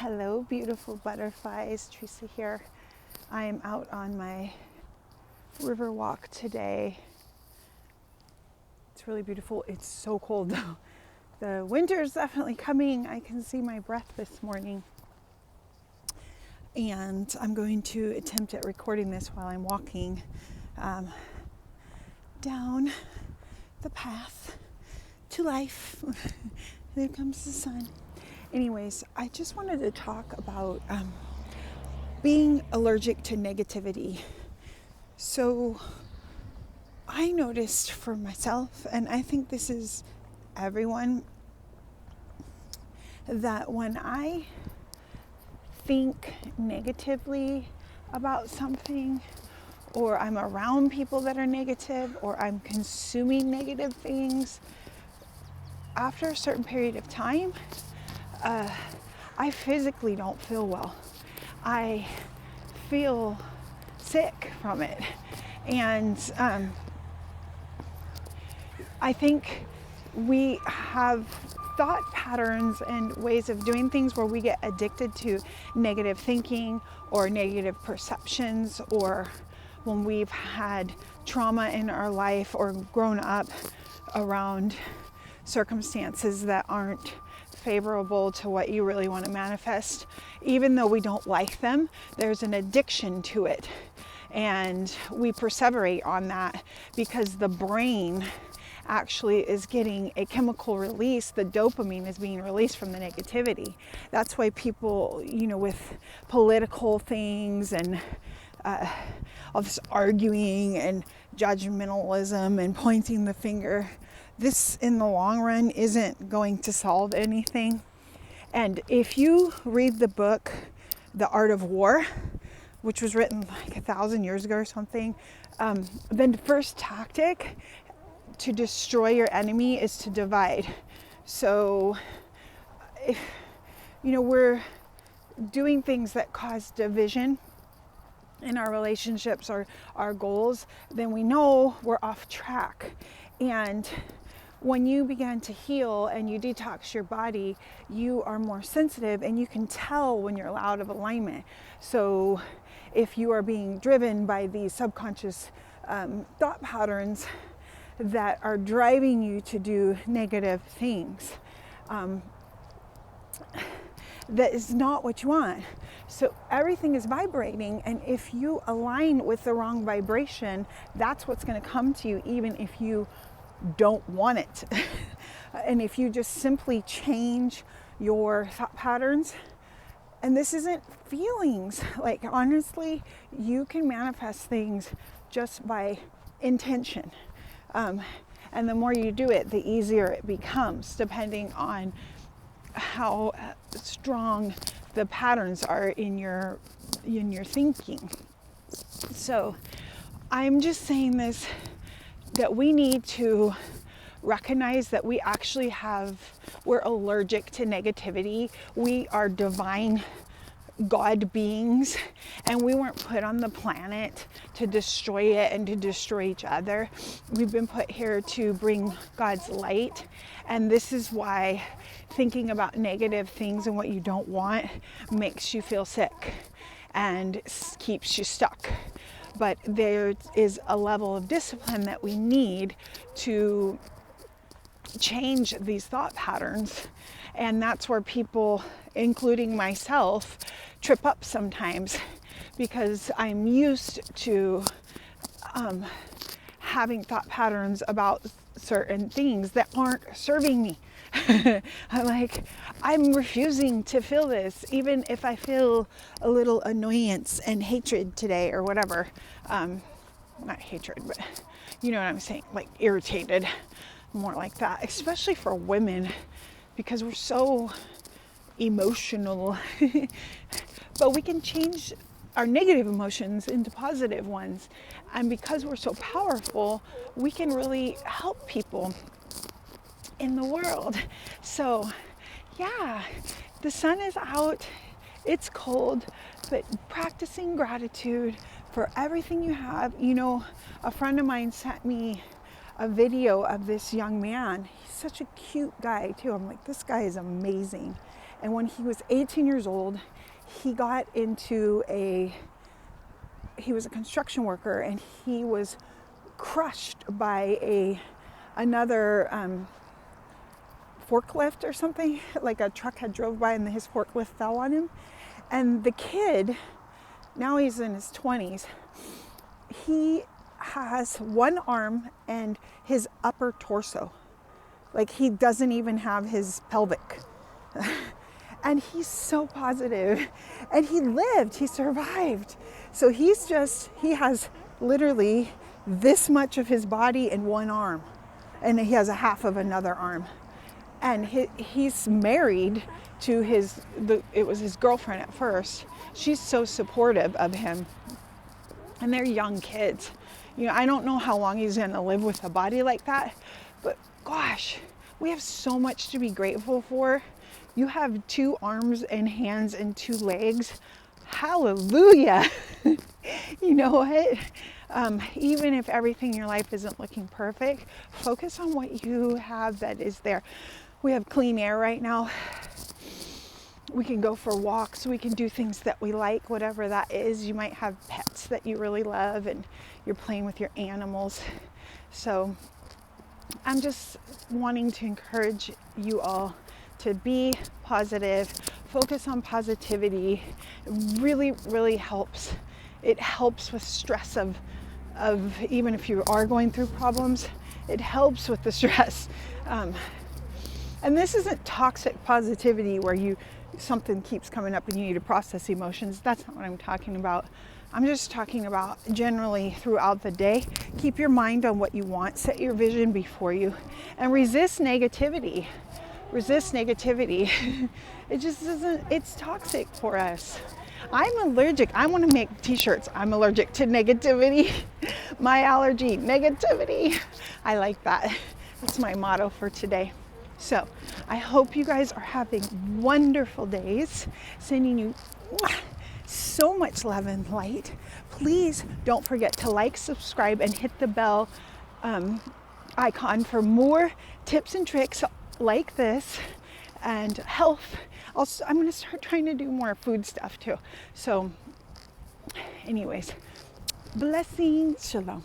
Hello, beautiful butterflies. Teresa here. I am out on my river walk today. It's really beautiful. It's so cold though. The winter is definitely coming. I can see my breath this morning. And I'm going to attempt at recording this while I'm walking down the path to life. There comes the sun. Anyways, I just wanted to talk about being allergic to negativity. So I noticed for myself, and I think this is everyone, that when I think negatively about something, or I'm around people that are negative, or I'm consuming negative things, after a certain period of time, I physically don't feel well. I feel sick from it. And I think we have thought patterns and ways of doing things where we get addicted to negative thinking or negative perceptions, or when we've had trauma in our life or grown up around circumstances that aren't favorable to what you really want to manifest. Even though we don't like them, there's an addiction to it. And we perseverate on that because the brain actually is getting a chemical release. The dopamine is being released from the negativity. That's why people, with political things and all this arguing and judgmentalism and pointing the finger, this in the long run isn't going to solve anything. And if you read the book, The Art of War, which was written like 1,000 years ago or something, then the first tactic to destroy your enemy is to divide. So if we're doing things that cause division in our relationships or our goals, then we know we're off track. And when you begin to heal and you detox your body, you are more sensitive and you can tell when you're out of alignment. So if you are being driven by these subconscious thought patterns that are driving you to do negative things, that is not what you want. So everything is vibrating, and if you align with the wrong vibration, that's what's going to come to you, even if you don't want it. And if you just simply change your thought patterns, and this isn't feelings, like honestly, you can manifest things just by intention. And the more you do it, the easier it becomes, depending on how strong the patterns are in your thinking. So I'm just saying this, that we need to recognize that we're allergic to negativity. We are divine God beings, and we weren't put on the planet to destroy it and to destroy each other. We've been put here to bring God's light, and this is why thinking about negative things and what you don't want makes you feel sick and keeps you stuck. But there is a level of discipline that we need to change these thought patterns. And that's where people, including myself, trip up sometimes, because I'm used to having thought patterns about certain things that aren't serving me. I'm refusing to feel this, even if I feel a little annoyance and hatred today or whatever. Not hatred, but you know what I'm saying, like irritated, more like that, especially for women, because we're so emotional. But we can change our negative emotions into positive ones. And because we're so powerful, we can really help people in the world. So yeah, the sun is out, it's cold, but practicing gratitude for everything you have. A friend of mine sent me a video of this young man. He's such a cute guy too. I'm like, this guy is amazing. And when he was 18 years old, he got into he was a construction worker, and he was crushed by another forklift or something. Like a truck had drove by and his forklift fell on him. And the kid, now he's in his 20s, he has one arm and his upper torso. Like, he doesn't even have his pelvic. And he's so positive. And he survived. So he has literally this much of his body in one arm. And he has a half of another arm. And he's married to it was his girlfriend at first. She's so supportive of him. And they're young kids. You know, I don't know how long he's going to live with a body like that, but gosh, we have so much to be grateful for. You have 2 arms and hands and 2 legs. Hallelujah. You know what? Even if everything in your life isn't looking perfect, focus on what you have that is there. We have clean air right now. We can go for walks. We can do things that we like, whatever that is. You might have pets that you really love and you're playing with your animals. So I'm just wanting to encourage you all to be positive, focus on positivity. It really, really helps. It helps with stress of even if you are going through problems, it helps with the stress. And this isn't toxic positivity where something keeps coming up and you need to process emotions. That's not what I'm talking about. I'm just talking about generally throughout the day. Keep your mind on what you want. Set your vision before you and resist negativity. Resist negativity. It just isn't, it's toxic for us. I'm allergic. I want to make t-shirts. I'm allergic to negativity. My allergy, negativity. I like that. That's my motto for today. So I hope you guys are having wonderful days. Sending you so much love and light. Please don't forget to like, subscribe, and hit the bell icon for more tips and tricks like this and health. Also, I'm going to start trying to do more food stuff too. So anyways, blessings. Shalom.